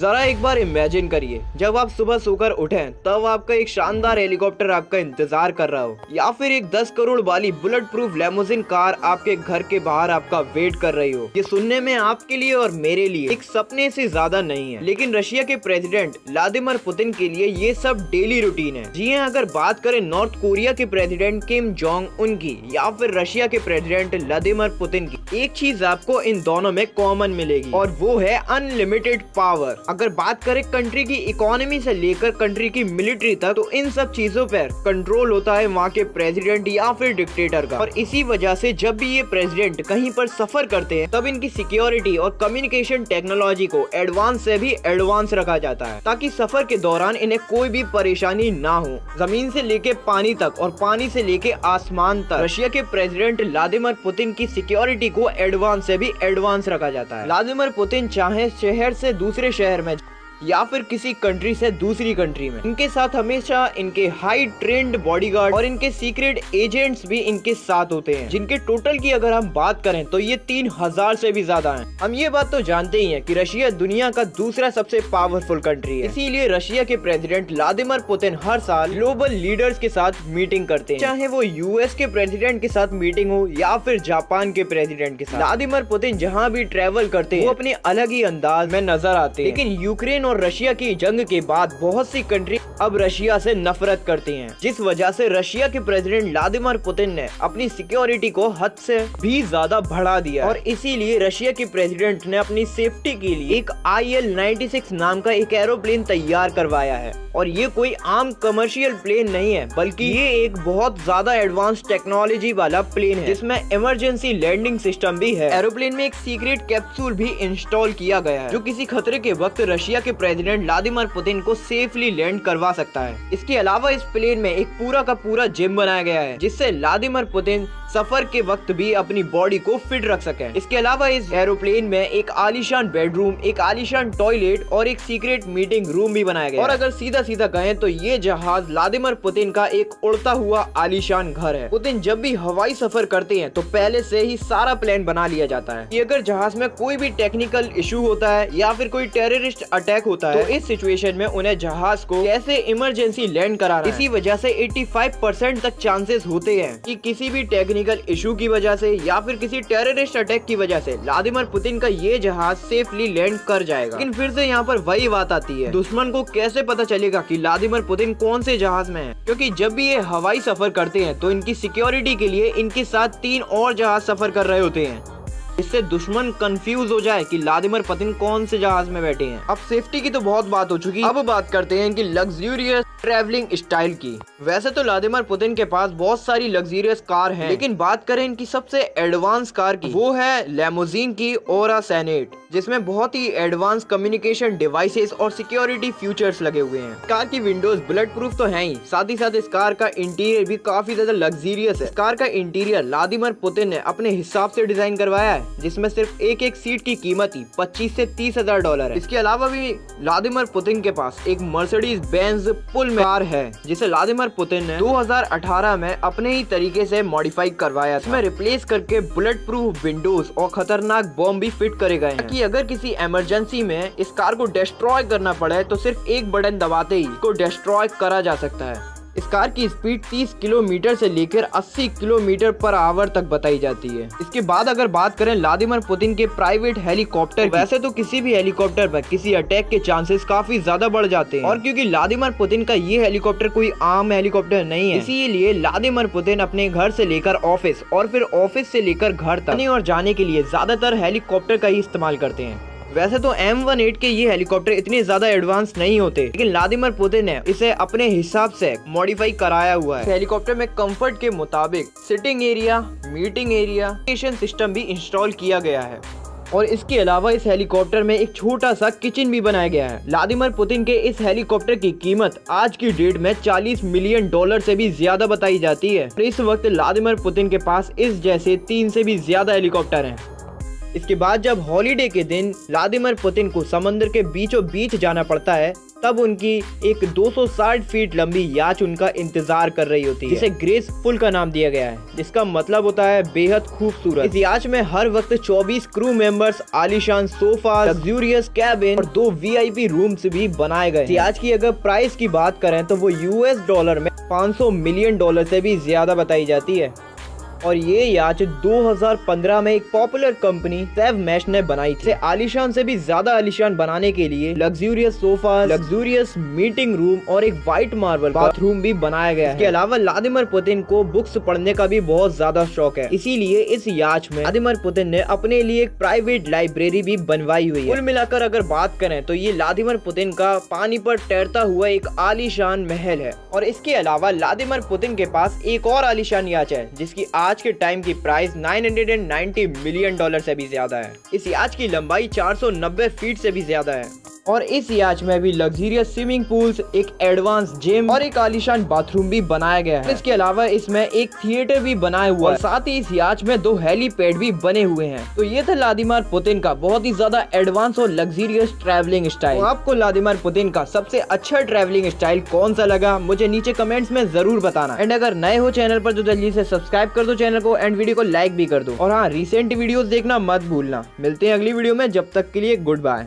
जरा एक बार इमेजिन करिए, जब आप सुबह सोकर उठें तब आपका एक शानदार हेलीकॉप्टर आपका इंतजार कर रहा हो, या फिर एक 10 करोड़ वाली बुलेट प्रूफ लेमोजिन कार आपके घर के बाहर आपका वेट कर रही हो। ये सुनने में आपके लिए और मेरे लिए एक सपने से ज्यादा नहीं है, लेकिन रशिया के प्रेसिडेंट व्लादिमीर पुतिन के लिए ये सब डेली रूटीन है। जी हाँ, अगर बात करें नॉर्थ कोरिया के प्रेसिडेंट किम जोंग उन की या फिर रशिया के प्रेसिडेंट व्लादिमीर पुतिन की, एक चीज आपको इन दोनों में कॉमन मिलेगी और वो है अनलिमिटेड पावर। अगर बात करें कंट्री की इकोनॉमी से लेकर कंट्री की मिलिट्री तक, तो इन सब चीजों पर कंट्रोल होता है वहाँ के प्रेसिडेंट या फिर डिक्टेटर का। और इसी वजह से जब भी ये प्रेसिडेंट कहीं पर सफर करते हैं तब इनकी सिक्योरिटी और कम्युनिकेशन टेक्नोलॉजी को एडवांस से भी एडवांस रखा जाता है, ताकि सफर के दौरान इन्हें कोई भी परेशानी ना हो। जमीन से लेके पानी तक और पानी से लेके आसमान तक रशिया के प्रेसिडेंट व्लादिमीर पुतिन की सिक्योरिटी को एडवांस से भी एडवांस रखा जाता है। व्लादिमीर पुतिन चाहे शहर से दूसरे शहर में या फिर किसी कंट्री से दूसरी कंट्री में, इनके साथ हमेशा इनके हाई ट्रेंड बॉडीगार्ड और इनके सीक्रेट एजेंट्स भी इनके साथ होते हैं, जिनके टोटल की अगर हम बात करें तो ये 3000 से भी ज्यादा हैं। हम ये बात तो जानते ही हैं कि रशिया दुनिया का दूसरा सबसे पावरफुल कंट्री है, इसीलिए रशिया के प्रेसिडेंट व्लादिमीर पुतिन हर साल ग्लोबल लीडर्स के साथ मीटिंग करते हैं, चाहे वो यूएस के प्रेसिडेंट के साथ मीटिंग हो या फिर जापान के प्रेसिडेंट के साथ। व्लादिमीर पुतिन जहाँ भी ट्रेवल करते हैं वो अपने अलग ही अंदाज में नजर आते हैं, लेकिन यूक्रेन और रशिया की जंग के बाद बहुत सी कंट्री अब रशिया से नफरत करती हैं, जिस वजह से रशिया के प्रेसिडेंट व्लादिमीर पुतिन ने अपनी सिक्योरिटी को हद से भी ज्यादा बढ़ा दिया और इसीलिए रशिया के प्रेसिडेंट ने अपनी सेफ्टी के लिए एक IL-96 नाम का एक एरोप्लेन तैयार करवाया है। और ये कोई आम कमर्शियल प्लेन नहीं है, बल्कि ये एक बहुत ज्यादा एडवांस टेक्नोलॉजी वाला प्लेन है, जिसमें इमरजेंसी लैंडिंग सिस्टम भी है। एरोप्लेन में एक सीक्रेट कैप्सूल भी इंस्टॉल किया गया है, जो किसी खतरे के वक्त रशिया के प्रेसिडेंट व्लादिमीर पुतिन को सेफली लैंड करवा सकता है। इसके अलावा इस प्लेन में एक पूरा का पूरा जिम बनाया गया है, जिससे व्लादिमीर पुतिन सफर के वक्त भी अपनी बॉडी को फिट रख सके। इसके अलावा इस एरोप्लेन में एक आलीशान बेडरूम, एक आलीशान टॉयलेट और एक सीक्रेट मीटिंग रूम भी बनाया गया है। और अगर सीधा कहें तो ये जहाज व्लादिमीर पुतिन का एक उड़ता हुआ आलीशान घर है। पुतिन जब भी हवाई सफर करते हैं तो पहले से ही सारा प्लान बना लिया जाता है कि अगर जहाज में कोई भी टेक्निकल इशू होता है या फिर कोई टेररिस्ट अटैक होता है तो इस सिचुएशन में उन्हें जहाज को कैसे इमरजेंसी लैंड कराना है। इसी वजह से 85% तक चांसेस होते हैं कि किसी भी टेक्निकल इशू की वजह से या फिर किसी टेररिस्ट अटैक की वजह से व्लादिमीर पुतिन का ये जहाज सेफली लैंड कर जाएगा। लेकिन फिर से यहाँ पर वही बात आती है, दुश्मन को कैसे पता चलेगा कि व्लादिमीर पुतिन कौन से जहाज में है? क्योंकि जब भी ये हवाई सफर करते हैं तो इनकी सिक्योरिटी के लिए इनके साथ 3 और जहाज सफर कर रहे होते हैं, इससे दुश्मन कंफ्यूज हो जाए कि व्लादिमीर पुतिन कौन से जहाज में बैठे हैं। अब सेफ्टी की तो बहुत बात हो चुकी, अब बात करते हैं इनकी लग्जूरियस ट्रैवलिंग स्टाइल की। वैसे तो व्लादिमीर पुतिन के पास बहुत सारी लग्जूरियस कार हैं, लेकिन बात करें इनकी सबसे एडवांस कार की, वो है लेमोजिन की ओरा सेनेट, जिसमें बहुत ही एडवांस कम्युनिकेशन डिवाइसेस और सिक्योरिटी फीचर्स लगे हुए हैं। कार की विंडोज बुलेट प्रूफ तो है ही, साथ ही साथ इस कार का इंटीरियर भी काफी ज्यादा लग्जूरियस है। इस कार का इंटीरियर व्लादिमीर पुतिन ने अपने हिसाब से डिजाइन करवाया है, जिसमें सिर्फ एक सीट की कीमत ही 25 से 30 हजार डॉलर है। इसके अलावा भी व्लादिमीर पुतिन के पास एक मर्सिडीज बेंज पुल कार है, जिसे व्लादिमीर पुतिन ने 2018 में अपने ही तरीके से मॉडिफाई करवाया था। इसमें रिप्लेस करके बुलेट प्रूफ विंडोज और खतरनाक बॉम्ब भी फिट करे गए हैं कि अगर किसी इमरजेंसी में इस कार को डिस्ट्रॉय करना पड़े तो सिर्फ एक बटन दबाते ही इसको डिस्ट्रॉय करा जा सकता है। इस कार की स्पीड 30 किलोमीटर से लेकर 80 किलोमीटर पर आवर तक बताई जाती है। इसके बाद अगर बात करें व्लादिमीर पुतिन के प्राइवेट हेलीकॉप्टर, वैसे तो किसी भी हेलीकॉप्टर पर किसी अटैक के चांसेस काफी ज्यादा बढ़ जाते हैं, और क्योंकि व्लादिमीर पुतिन का ये हेलीकॉप्टर कोई आम हेलीकॉप्टर नहीं है, इसीलिए व्लादिमीर पुतिन अपने घर से लेकर ऑफिस और फिर ऑफिस से लेकर घर तक आने और जाने के लिए ज्यादातर हेलीकॉप्टर का ही इस्तेमाल करते हैं। वैसे तो M18 के ये हेलीकॉप्टर इतने ज्यादा एडवांस नहीं होते, लेकिन व्लादिमीर पुतिन ने इसे अपने हिसाब से मॉडिफाई कराया हुआ है। हेलीकॉप्टर में कंफर्ट के मुताबिक sitting area, meeting area, station system भी इंस्टॉल किया गया है। और इसके अलावा इस हेलीकॉप्टर में एक छोटा सा किचन भी बनाया गया है। व्लादिमीर पुतिन के इस हेलीकॉप्टर की कीमत आज की डेट में $40 मिलियन से भी ज्यादा बताई जाती है। इस वक्त व्लादिमीर पुतिन के पास इस जैसे 3 से भी ज्यादा हेलीकॉप्टर हैं। इसके बाद जब हॉलीडे के दिन व्लादिमीर पुतिन को समंदर के बीचों बीच जाना पड़ता है, तब उनकी एक 260 फीट लंबी याच उनका इंतजार कर रही होती है, जिसे ग्रेसफुल का नाम दिया गया है, जिसका मतलब होता है बेहद खूबसूरत। इस याच में हर वक्त 24 क्रू मेंबर्स, आलीशान सोफा, लग्जूरियस कैबिन और 2 VIP रूम्स भी बनाए गए। याच की अगर प्राइस की बात करें तो वो US डॉलर में $500 मिलियन से भी ज्यादा बताई जाती है। और ये याच 2015 में एक पॉपुलर कंपनी सेव मैश ने बनाई थी। आलीशान से भी ज्यादा आलीशान बनाने के लिए luxurious sofa, luxurious meeting room और एक व्हाइट मार्बल बाथरूम भी बनाया गया है। इसके अलावा व्लादिमीर पुतिन को बुक्स पढ़ने का भी बहुत ज्यादा शौक है, इसीलिए इस याच में व्लादिमीर पुतिन ने अपने लिए एक प्राइवेट लाइब्रेरी भी बनवाई हुई है। कुल मिलाकर अगर बात करें तो ये व्लादिमीर पुतिन का पानी पर तैरता हुआ एक आलीशान महल है। और इसके अलावा व्लादिमीर पुतिन के पास एक और आलीशान याच है, जिसकी आज के टाइम की प्राइस $990 मिलियन से भी ज्यादा है। इस याच की लंबाई 490 फीट से भी ज्यादा है और इस याच में भी लग्जरियस स्विमिंग पूल्स, एक एडवांस जिम और एक आलीशान बाथरूम भी बनाया गया है। इसके अलावा इसमें एक थिएटर भी बनाया हुआ है, साथ ही इस याच में 2 हेलीपैड भी बने हुए हैं। तो ये था व्लादिमीर पुतिन का बहुत ही ज्यादा एडवांस और लग्जरियस ट्रैवलिंग स्टाइल। तो आपको व्लादिमीर पुतिन का सबसे अच्छा ट्रैवलिंग स्टाइल कौन सा लगा, मुझे नीचे कमेंट्स में जरूर बताना। एंड अगर नए हो चैनल पर तो जल्दी से सब्सक्राइब कर दो चैनल को एंड वीडियो को लाइक भी कर दो। और हाँ, रिसेंट वीडियोस देखना मत भूलना। मिलते हैं अगली वीडियो में, जब तक के लिए गुड बाय।